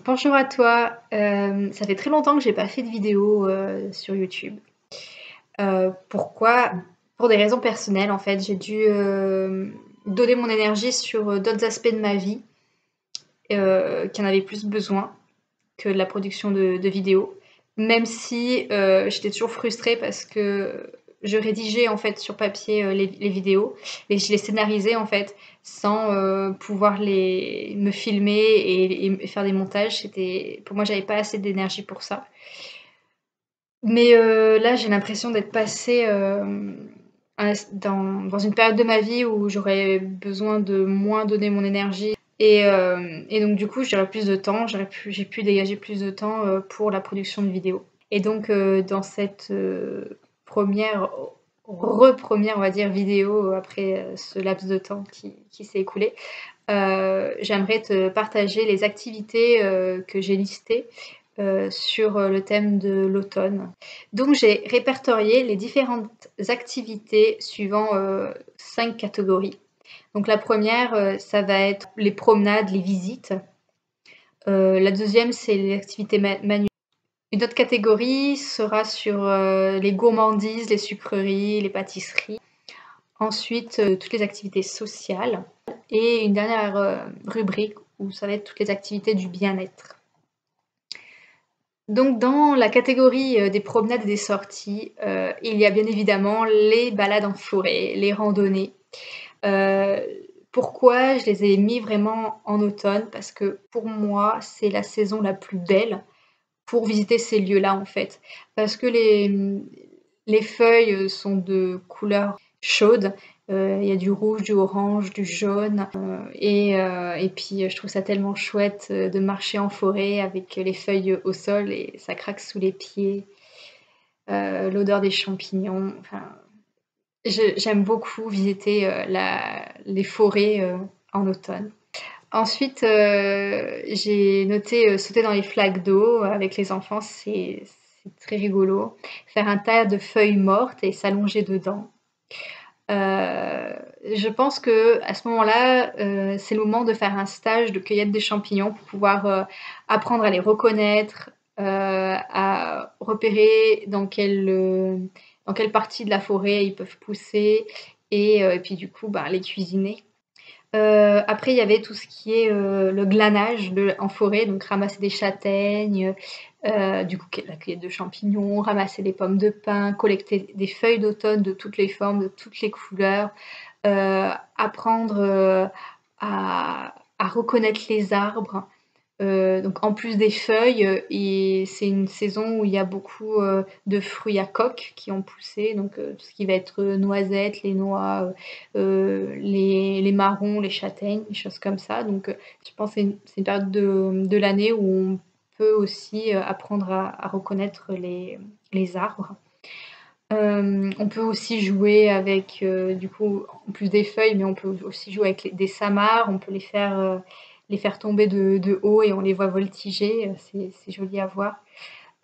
Bonjour à toi, ça fait très longtemps que j'ai pas fait de vidéo, sur YouTube. Pourquoi? Pour des raisons personnelles en fait. J'ai dû, donner mon énergie sur, d'autres aspects de ma vie, qui en avaient plus besoin que de la production de vidéos. Même si, j'étais toujours frustrée parce que je rédigeais en fait sur papier, les vidéos et je les scénarisais en fait sans, pouvoir me filmer et faire des montages. C'était pour moi, j'avais pas assez d'énergie pour ça. Mais, là, j'ai l'impression d'être passée, à s dans une période de ma vie où j'aurais besoin de moins donner mon énergie et donc du coup, j'aurais plus de temps, j'ai pu dégager plus de temps, pour la production de vidéos et donc, dans cette, 1re on va dire, vidéo après, ce laps de temps qui s'est écoulé, j'aimerais te partager les activités, que j'ai listées, sur, le thème de l'automne. Donc j'ai répertorié les différentes activités suivant, 5 catégories. Donc la première re ça va être les promenades, les visites. La deuxième c'est les activités manuelles. Une autre catégorie sera sur, les gourmandises, les sucreries, les pâtisseries. Ensuite, toutes les activités sociales et une dernière, rubrique où ça va être toutes les activités du bien-être. Donc dans la catégorie, des promenades et des sorties, il y a bien évidemment les balades en forêt, les randonnées. Heu, Pourquoi je les ai mis vraiment en automne? Parce que pour moi, c'est la saison la plus belle pour visiter ces lieux-là, en fait. Parce que les feuilles, sont de couleur chaude, il y a du rouge, du orange, du jaune, et puis, je trouve ça tellement chouette, de marcher en forêt avec les feuilles au sol et ça craque sous les pieds, l'odeur des champignons, enfin, j'aime beaucoup visiter, la les forêts, en automne. Ensuite, j'ai noté, sauter dans les flaques d'eau avec les enfants, c'est très rigolo. Faire un tas de feuilles mortes et s'allonger dedans. Je pense qu'à ce moment-là, c'est le moment de faire un stage de cueillette de champignons pour pouvoir, apprendre à les reconnaître, à repérer dans quelle partie de la forêt ils peuvent pousser et puis du coup, ben, les cuisiner. Après il y avait tout ce qui est, le glanage en forêt, donc ramasser des châtaignes, du coup la cueillette de champignons, ramasser des pommes de pin, collecter des feuilles d'automne de toutes les formes, de toutes les couleurs, apprendre, à reconnaître les arbres. Donc en plus des feuilles, et c'est une saison où il y a beaucoup, de fruits à coque qui ont poussé, donc tout ce qui va être, noisettes, les noix, les marrons, les châtaignes, des choses comme ça. Donc je pense que c'est une période de l'année où on peut aussi, apprendre à reconnaître les arbres. On peut aussi jouer avec, du coup, en plus des feuilles, mais on peut aussi jouer avec des samards, on peut les faire tomber de haut et on les voit voltiger, c'est joli à voir.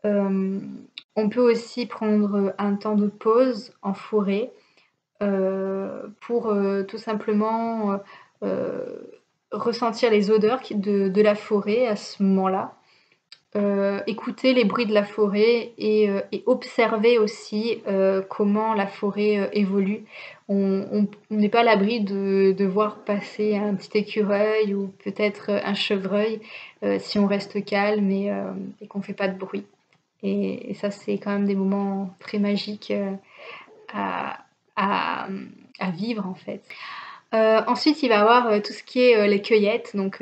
On peut aussi prendre, un temps de pause en forêt, pour, tout simplement, ressentir les odeurs de la forêt à ce moment-là. Écouter les bruits de la forêt et observer aussi, comment la forêt, évolue. On n'est pas à l'abri de voir passer un petit écureuil ou peut-être, un chevreuil, si on reste calme et qu'on fait pas de bruit et ça, c'est quand même des moments très magiques, à à vivre, en fait. Ensuite, il va y avoir, tout ce qui est, les cueillettes, donc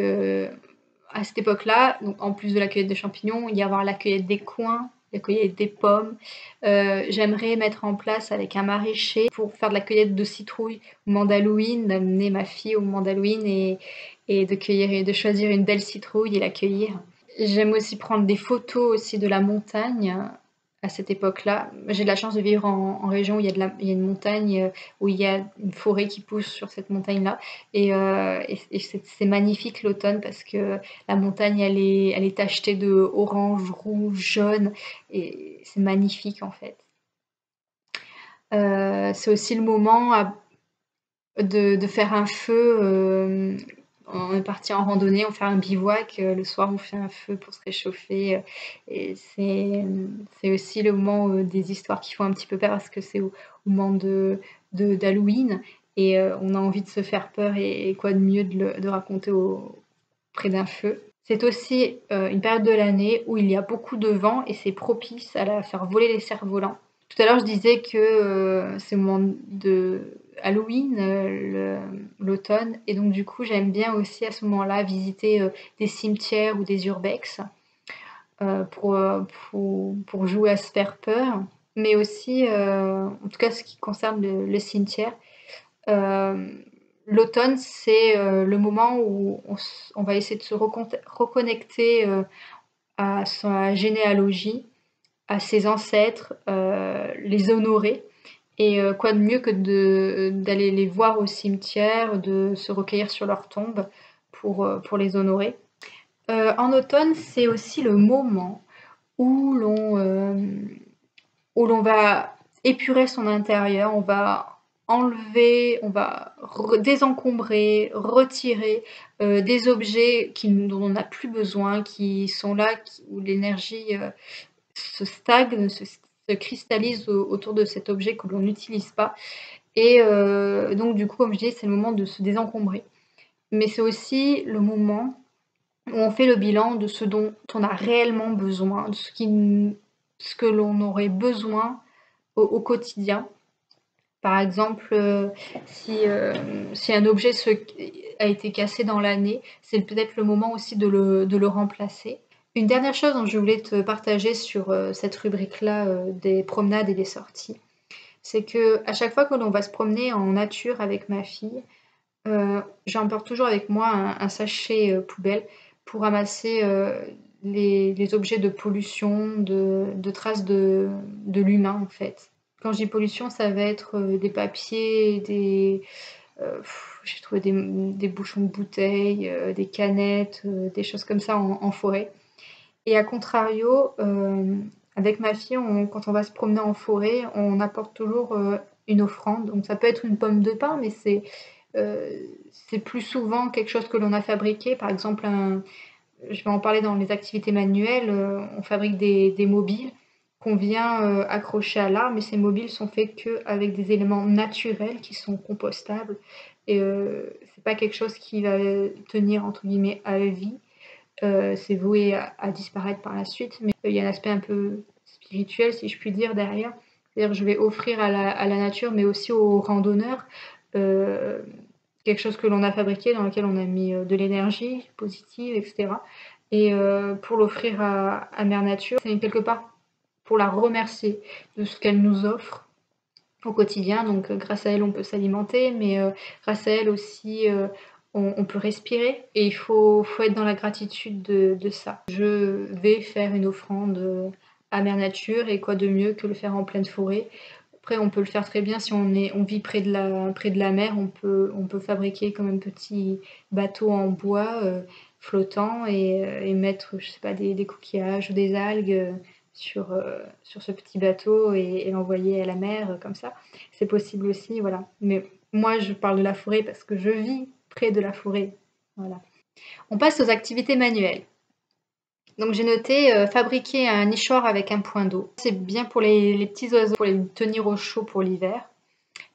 à cette époque-là, donc en plus de la cueillette de champignons, il y avoir la cueillette des coings, la cueillette des pommes. J'aimerais mettre en place avec un maraîcher pour faire de la cueillette de citrouilles au mois d'Halloween, d'amener ma fille au moment d'Halloween et de cueillir et de choisir une belle citrouille et la cueillir. J'aime aussi prendre des photos aussi de la montagne, à cette époque-là. J'ai de la chance de vivre en région où il y a une montagne, où il y a une forêt qui pousse sur cette montagne-là et c'est magnifique l'automne parce que la montagne elle est tachetée de orange, rouge, jaune et c'est magnifique en fait. C'est aussi le moment de faire un feu, on est parti en randonnée, on fait un bivouac, le soir on fait un feu pour se réchauffer, et c'est aussi le moment, des histoires qui font un petit peu peur parce que c'est au moment d'Halloween et on a envie de se faire peur et quoi de mieux de raconter près d'un feu. C'est aussi, une période de l'année où il y a beaucoup de vent et c'est propice à faire voler les cerfs-volants. Tout à l'heure, je disais que c'est au moment de Halloween, l'automne, et donc du coup, j'aime bien aussi à ce moment-là visiter des cimetières ou des urbex pour, pour jouer à se faire peur, mais aussi, en tout cas, ce qui concerne le cimetière, l'automne, c'est le moment où on va essayer de se reconnecter à sa généalogie, à ses ancêtres, les honorer. Et quoi de mieux que d'aller les voir au cimetière, de se recueillir sur leur tombe pour les honorer. En automne, c'est aussi le moment où l'on va épurer son intérieur, on va enlever, on va désencombrer, retirer des objets dont on n'a plus besoin, qui sont là, où l'énergie se stagne, se cristallise autour de cet objet que l'on n'utilise pas. Et donc du coup, comme je disais, c'est le moment de se désencombrer. Mais c'est aussi le moment où on fait le bilan de ce dont on a réellement besoin, de ce que l'on aurait besoin au quotidien. Par exemple, si un objet a été cassé dans l'année, c'est peut-être le moment aussi de le remplacer. Une dernière chose dont je voulais te partager sur cette rubrique-là des promenades et des sorties, c'est que à chaque fois que l'on va se promener en nature avec ma fille, j'emporte toujours avec moi un sachet poubelle pour ramasser les objets de pollution, de traces de l'humain en fait. Quand je dis pollution, ça va être des papiers, j'ai trouvé des bouchons de bouteilles, des canettes, des choses comme ça en forêt. Et à contrario, avec ma fille, quand on va se promener en forêt, on apporte toujours une offrande. Donc ça peut être une pomme de pin, mais c'est plus souvent quelque chose que l'on a fabriqué. Par exemple, je vais en parler dans les activités manuelles, on fabrique des mobiles qu'on vient accrocher à l'arbre, mais ces mobiles sont faits qu'avec des éléments naturels qui sont compostables. Et c'est pas quelque chose qui va tenir entre guillemets à vie. C'est voué à disparaître par la suite, mais il y a un aspect un peu spirituel, si je puis dire, derrière. C'est-à-dire que je vais offrir à la nature, mais aussi aux randonneurs, euh, quelque chose que l'on a fabriqué, dans lequel on a mis de l'énergie positive, etc. Et pour l'offrir à Mère Nature, c'est quelque part pour la remercier de ce qu'elle nous offre au quotidien. Donc grâce à elle, on peut s'alimenter, mais grâce à elle aussi, on peut respirer. Et il faut être dans la gratitude de ça. Je vais faire une offrande à Mère Nature, et quoi de mieux que le faire en pleine forêt. Après, on peut le faire très bien si on vit près de la mer. On peut fabriquer comme un petit bateau en bois flottant et mettre, je sais pas, des coquillages ou des algues sur ce petit bateau et l'envoyer à la mer comme ça. C'est possible aussi, voilà. Mais moi, je parle de la forêt parce que je vis près de la forêt. Voilà. On passe aux activités manuelles. Donc j'ai noté fabriquer un nichoir avec un point d'eau. C'est bien pour les petits oiseaux, pour les tenir au chaud pour l'hiver.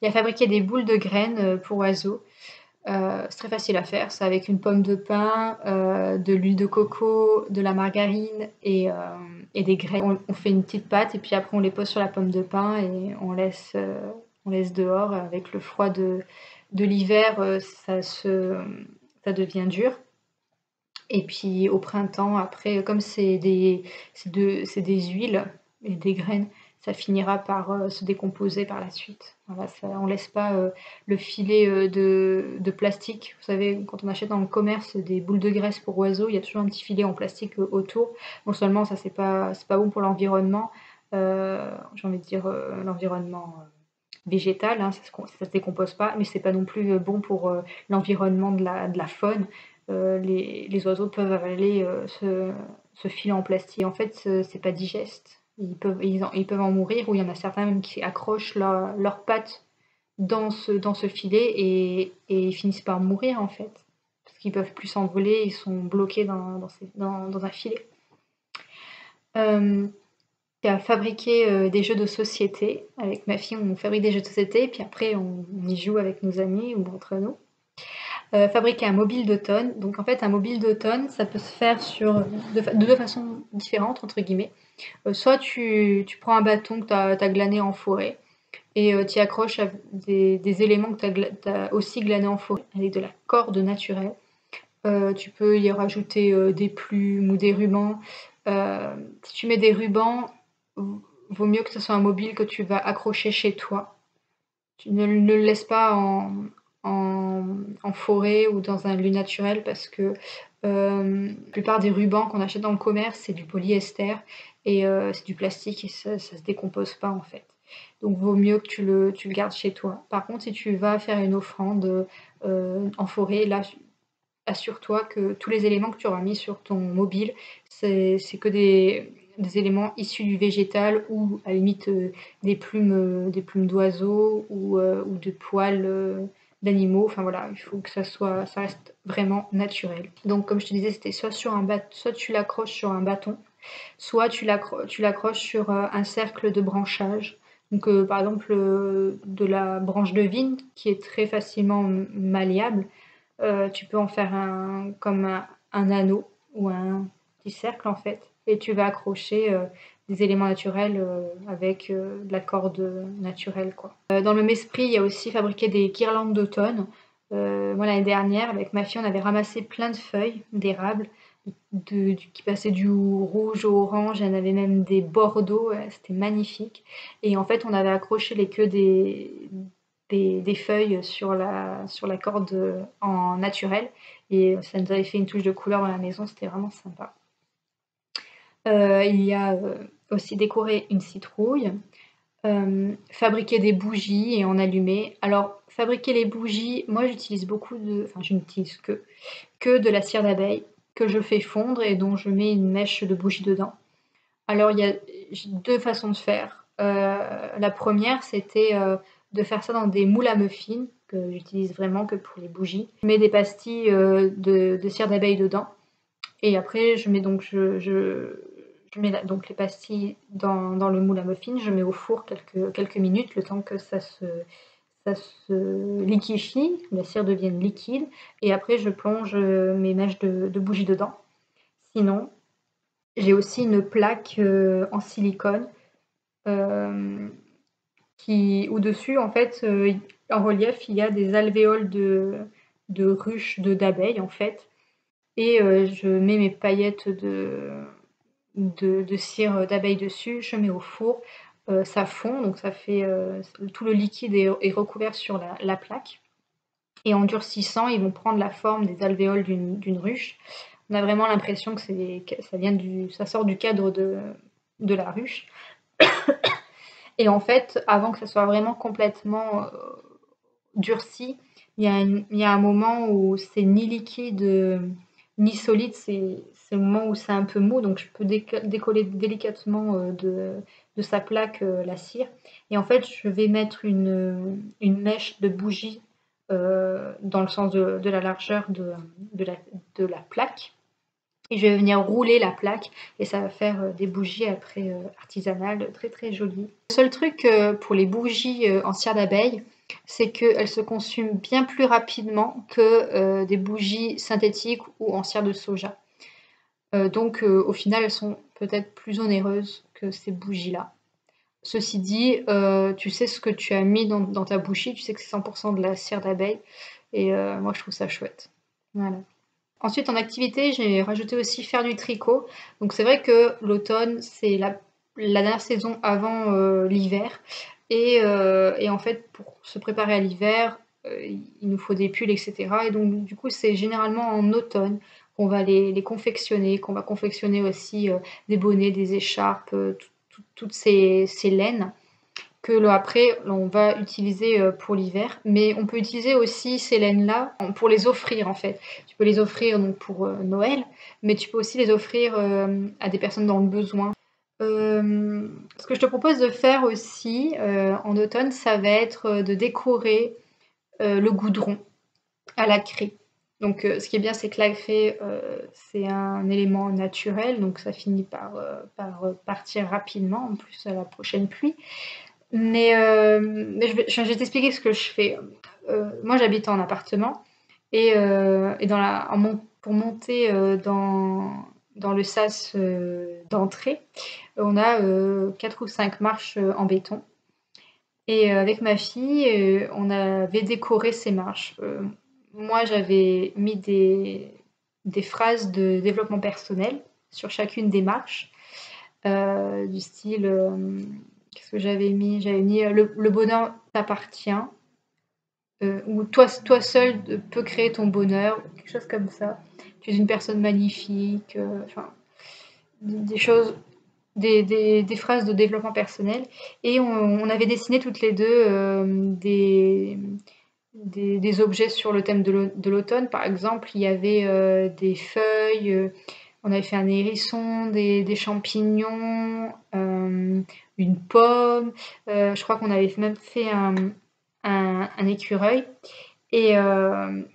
Il y a fabriquer des boules de graines pour oiseaux. C'est très facile à faire, c'est avec une pomme de pin, de l'huile de coco, de la margarine et des graines. On fait une petite pâte et puis après on les pose sur la pomme de pin et on laisse dehors. Avec le froid de l'hiver, ça devient dur. Et puis au printemps, après, comme c'est des huiles et des graines, ça finira par se décomposer par la suite. Voilà, on laisse pas le filet de plastique. Vous savez, quand on achète dans le commerce des boules de graisse pour oiseaux, il y a toujours un petit filet en plastique autour. Non seulement ça, c'est pas bon pour l'environnement, j'ai envie de dire l'environnement végétal, hein, ça se décompose pas, mais c'est pas non plus bon pour l'environnement de la faune. Les oiseaux peuvent avaler ce filet en plastique. Et en fait, c'est pas digeste. Ils peuvent en mourir, ou il y en a certains même qui accrochent leurs pattes dans ce filet et ils finissent par mourir en fait. Parce qu'ils peuvent plus s'envoler, ils sont bloqués dans un filet. À fabriquer des jeux de société. Avec ma fille, on fabrique des jeux de société, puis après on y joue avec nos amis ou entre nous. Fabriquer un mobile d'automne. Donc en fait, un mobile d'automne, ça peut se faire de deux façons différentes, entre guillemets. Soit tu prends un bâton que tu as glané en forêt et tu y accroches des éléments que tu as aussi glané en forêt avec de la corde naturelle. Tu peux y rajouter des plumes ou des rubans. Si tu mets des rubans, vaut mieux que ce soit un mobile que tu vas accrocher chez toi. Tu ne le laisses pas en forêt ou dans un lieu naturel parce que la plupart des rubans qu'on achète dans le commerce, c'est du polyester et c'est du plastique et ça se décompose pas en fait. Donc vaut mieux que tu le gardes chez toi. Par contre, si tu vas faire une offrande en forêt, là, assure-toi que tous les éléments que tu auras mis sur ton mobile, c'est que des éléments issus du végétal ou à la limite des plumes d'oiseaux ou de poils d'animaux. Enfin voilà, il faut que ça reste vraiment naturel. Donc comme je te disais, c'était soit tu l'accroches sur un bâton, soit tu l'accroches sur un cercle de branchage. Donc par exemple de la branche de vigne qui est très facilement malléable. Tu peux en faire comme un anneau ou un petit cercle en fait, et tu vas accrocher des éléments naturels avec de la corde naturelle quoi. Dans le même esprit, il y a aussi fabriquer des guirlandes d'automne. Moi l'année dernière, avec ma fille, on avait ramassé plein de feuilles d'érable qui passaient du rouge au orange, il y en avait même des bordeaux, c'était magnifique. Et en fait, on avait accroché les queues des feuilles sur la corde en naturel et ça nous avait fait une touche de couleur dans la maison, c'était vraiment sympa. Il y a aussi décorer une citrouille, fabriquer des bougies et en allumer. Alors fabriquer les bougies, moi j'utilise je n'utilise que de la cire d'abeille que je fais fondre et dont je mets une mèche de bougie dedans. Alors il y a deux façons de faire. La première, c'était de faire ça dans des moules à muffins que j'utilise vraiment que pour les bougies. Je mets des pastilles de cire d'abeille dedans et après je mets donc donc les pastilles dans le moule à muffins. Je mets au four quelques minutes, le temps que ça se liquéfie, la cire devienne liquide et après je plonge mes mèches de bougie dedans. Sinon, j'ai aussi une plaque en silicone où dessus, en fait, en relief, il y a des alvéoles de ruches d'abeilles, en fait. Et je mets mes paillettes de cire d'abeille dessus, je mets au four, ça fond, donc ça fait tout le liquide est recouvert sur la plaque. Et en durcissant, ils vont prendre la forme des alvéoles d'une ruche. On a vraiment l'impression que ça sort du cadre de la ruche. Et en fait, avant que ça soit vraiment complètement durci, il y a un moment où c'est ni liquide ni solide, c'est le moment où c'est un peu mou, donc je peux décoller délicatement de sa plaque la cire. Et en fait, je vais mettre une mèche de bougie dans le sens de la largeur de la plaque. Et je vais venir rouler la plaque et ça va faire des bougies après artisanales très très jolies. Le seul truc pour les bougies en cire d'abeille, c'est qu'elles se consument bien plus rapidement que des bougies synthétiques ou en cire de soja. Donc au final, elles sont peut-être plus onéreuses que ces bougies-là. Ceci dit, tu sais ce que tu as mis dans ta bougie, tu sais que c'est 100% de la cire d'abeille et moi je trouve ça chouette. Voilà. Ensuite, en activité, j'ai rajouté aussi faire du tricot. Donc c'est vrai que l'automne, c'est la dernière saison avant l'hiver. Et en fait, pour se préparer à l'hiver, il nous faut des pulls, etc. Et donc du coup, c'est généralement en automne qu'on va les confectionner, qu'on va confectionner aussi des bonnets, des écharpes, toutes ces laines que après on va utiliser pour l'hiver, mais on peut utiliser aussi ces laines-là pour les offrir en fait. Tu peux les offrir donc pour Noël, mais tu peux aussi les offrir à des personnes dans le besoin. Ce que je te propose de faire aussi en automne, ça va être de décorer le goudron à la craie. Donc ce qui est bien, c'est que la craie, c'est un élément naturel, donc ça finit par partir rapidement, en plus à la prochaine pluie. Mais je vais t'expliquer ce que je fais. Moi, j'habite en appartement et pour monter dans le sas d'entrée, on a 4 ou 5 marches en béton. Et avec ma fille, on avait décoré ces marches. Moi, j'avais mis des phrases de développement personnel sur chacune des marches, du style, qu'est-ce que j'avais mis? J'avais mis le bonheur t'appartient, ou toi seul peux créer ton bonheur, quelque chose comme ça. Tu es une personne magnifique, enfin, des choses, des phrases de développement personnel. Et on avait dessiné toutes les deux des objets sur le thème de l'automne. Par exemple, il y avait des feuilles, on avait fait un hérisson, des champignons, une pomme. Je crois qu'on avait même fait un écureuil. Et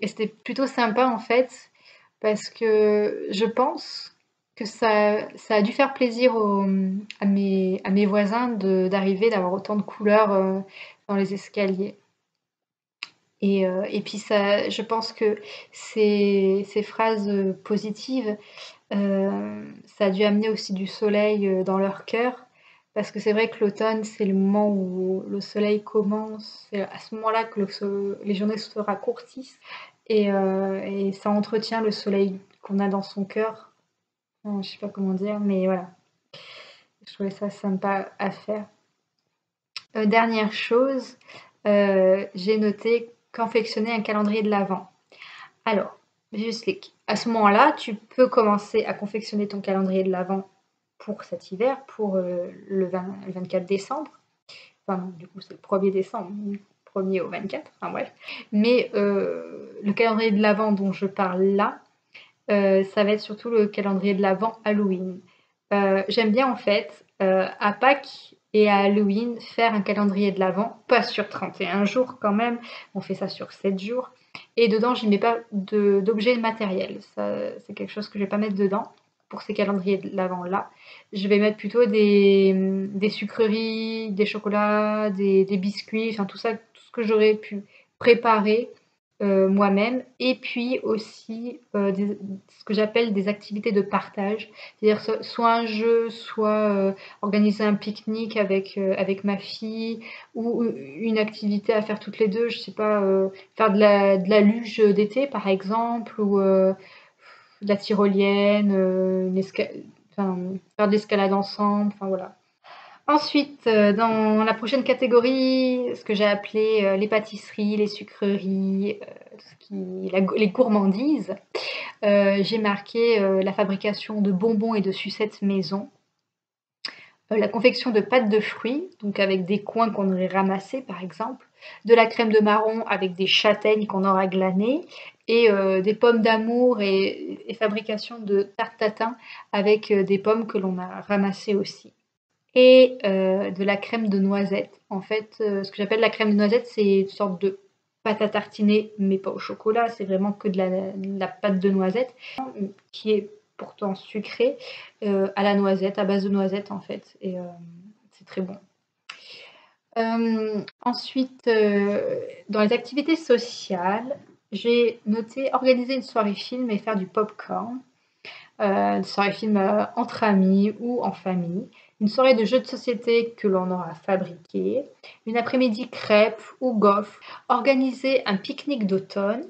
c'était plutôt sympa en fait, parce que je pense que ça a dû faire plaisir à mes voisins d'arriver, d'avoir autant de couleurs dans les escaliers. Et puis je pense que ces phrases positives, ça a dû amener aussi du soleil dans leur cœur, parce que c'est vrai que l'automne, c'est le moment où le soleil commence, c'est à ce moment-là que les journées se raccourcissent, et ça entretient le soleil qu'on a dans son cœur. Je sais pas comment dire, mais voilà, je trouvais ça sympa à faire. Dernière chose, j'ai noté confectionner un calendrier de l'Avent. Alors, j'explique. À ce moment-là, tu peux commencer à confectionner ton calendrier de l'Avent pour cet hiver, pour le 24 décembre. Enfin, non, du coup, c'est le 1er décembre, 1er au 24, enfin bref. Mais le calendrier de l'Avent dont je parle là, ça va être surtout le calendrier de l'Avent Halloween. J'aime bien en fait, à Pâques et à Halloween, faire un calendrier de l'Avent, pas sur 31 jours quand même, on fait ça sur 7 jours. Et dedans, je n'y mets pas d'objets matériels. C'est quelque chose que je ne vais pas mettre dedans pour ces calendriers de l'Avent-là. Je vais mettre plutôt des sucreries, des chocolats, des biscuits, enfin tout ça, tout ce que j'aurais pu préparer moi-même. Et puis aussi ce que j'appelle des activités de partage, c'est-à-dire soit un jeu, soit organiser un pique-nique avec ma fille, ou une activité à faire toutes les deux, je sais pas, faire de la luge d'été par exemple, ou de la tyrolienne, enfin, faire de l'escalade ensemble, enfin voilà. Ensuite, dans la prochaine catégorie, ce que j'ai appelé les pâtisseries, les sucreries, les gourmandises, j'ai marqué la fabrication de bonbons et de sucettes maison, la confection de pâtes de fruits, donc avec des coins qu'on aurait ramassés par exemple, de la crème de marron avec des châtaignes qu'on aura glanées, et des pommes d'amour et fabrication de tarte tatin avec des pommes que l'on a ramassées aussi. Et de la crème de noisette. En fait, ce que j'appelle la crème de noisette, c'est une sorte de pâte à tartiner, mais pas au chocolat, c'est vraiment que de la pâte de noisette, qui est pourtant sucrée, à la noisette, à base de noisette en fait, et c'est très bon. Ensuite, dans les activités sociales, j'ai noté organiser une soirée film et faire du popcorn. Une soirée film entre amis ou en famille, une soirée de jeux de société que l'on aura fabriqué, une après-midi crêpes ou gaufres, organiser un pique-nique d'automne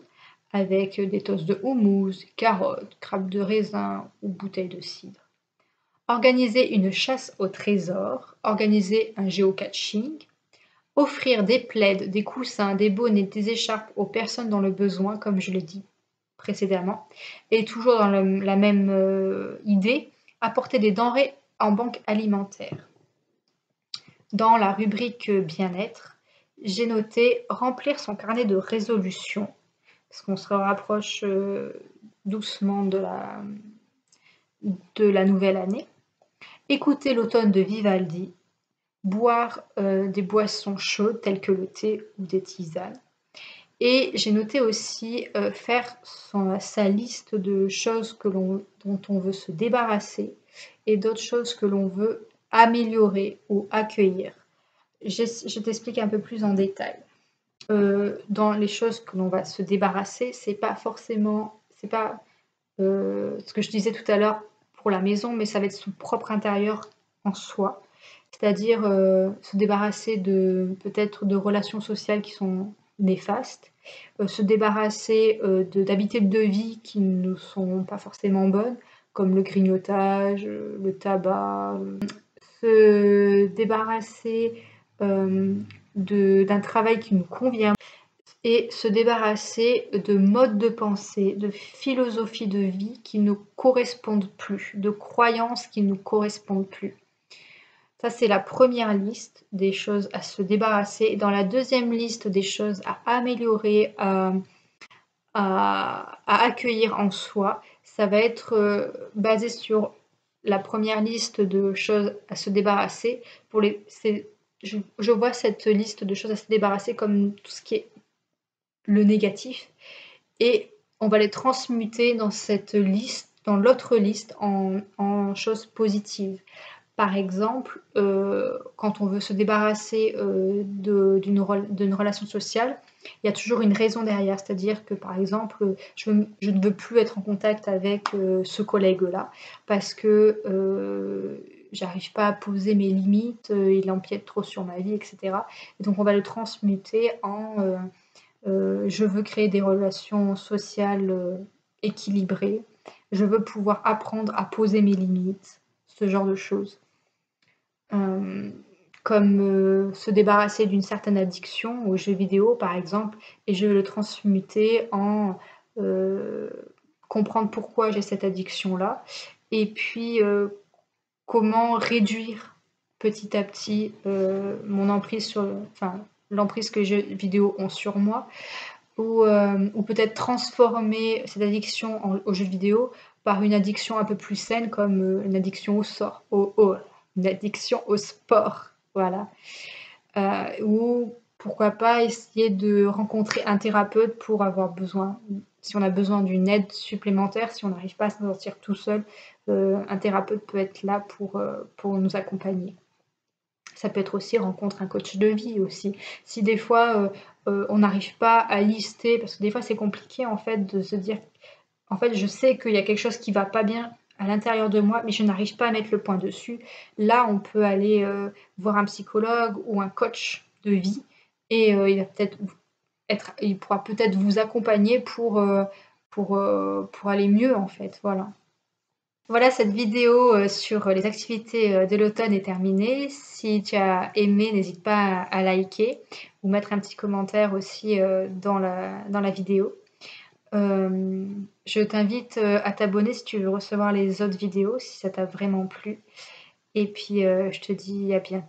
avec des toasts de houmous, carottes, crabes de raisin ou bouteilles de cidre, organiser une chasse au trésor, organiser un géocaching, offrir des plaids, des coussins, des bonnets, des écharpes aux personnes dans le besoin, comme je l'ai dit précédemment, et toujours dans la même idée, apporter des denrées en banque alimentaire. Dans la rubrique bien-être, j'ai noté remplir son carnet de résolutions, parce qu'on se rapproche doucement de la nouvelle année. Écouter l'automne de Vivaldi, boire des boissons chaudes telles que le thé ou des tisanes, Et j'ai noté aussi faire sa liste de choses dont on veut se débarrasser et d'autres choses que l'on veut améliorer ou accueillir. Je t'explique un peu plus en détail. Dans les choses que l'on va se débarrasser, c'est pas ce que je disais tout à l'heure pour la maison, mais ça va être son propre intérieur en soi. C'est-à-dire se débarrasser peut-être de relations sociales qui sont néfastes, se débarrasser d'habitudes de vie qui ne sont pas forcément bonnes, comme le grignotage, le tabac, se débarrasser d'un travail qui nous convient et se débarrasser de modes de pensée, de philosophie de vie qui ne correspondent plus, de croyances qui ne nous correspondent plus. Ça, c'est la première liste des choses à se débarrasser. Et dans la deuxième liste des choses à améliorer, à accueillir en soi, ça va être basé sur la première liste de choses à se débarrasser. Je vois cette liste de choses à se débarrasser comme tout ce qui est le négatif. Et on va les transmuter dans cette liste, dans l'autre liste, en choses positives. Par exemple, quand on veut se débarrasser d'une relation sociale, il y a toujours une raison derrière. C'est-à-dire que, par exemple, je ne veux plus être en contact avec ce collègue-là parce que j'arrive pas à poser mes limites, il empiète trop sur ma vie, etc. Et donc, on va le transmuter en je veux créer des relations sociales équilibrées. Je veux pouvoir apprendre à poser mes limites, ce genre de choses. Comme se débarrasser d'une certaine addiction aux jeux vidéo, par exemple, et je vais le transmuter en comprendre pourquoi j'ai cette addiction-là, et puis comment réduire petit à petit mon emprise l'emprise que les jeux vidéo ont sur moi, ou peut-être transformer cette addiction aux jeux vidéo par une addiction un peu plus saine, comme une addiction une addiction au sport, voilà. Ou pourquoi pas essayer de rencontrer un thérapeute pour avoir besoin, si on a besoin d'une aide supplémentaire, si on n'arrive pas à s'en sortir tout seul, un thérapeute peut être là pour nous accompagner. Ça peut être aussi rencontrer un coach de vie aussi. Si des fois on n'arrive pas à lister, parce que des fois c'est compliqué en fait de se dire, en fait je sais qu'il y a quelque chose qui va pas bien à l'intérieur de moi, mais je n'arrive pas à mettre le point dessus. Là on peut aller voir un psychologue ou un coach de vie et il pourra peut-être vous accompagner pour aller mieux en fait, voilà. Voilà, cette vidéo sur les activités de l'automne est terminée. Si tu as aimé, n'hésite pas à liker ou mettre un petit commentaire aussi dans la vidéo. Je t'invite à t'abonner si tu veux recevoir les autres vidéos, si ça t'a vraiment plu. Et puis, je te dis à bientôt.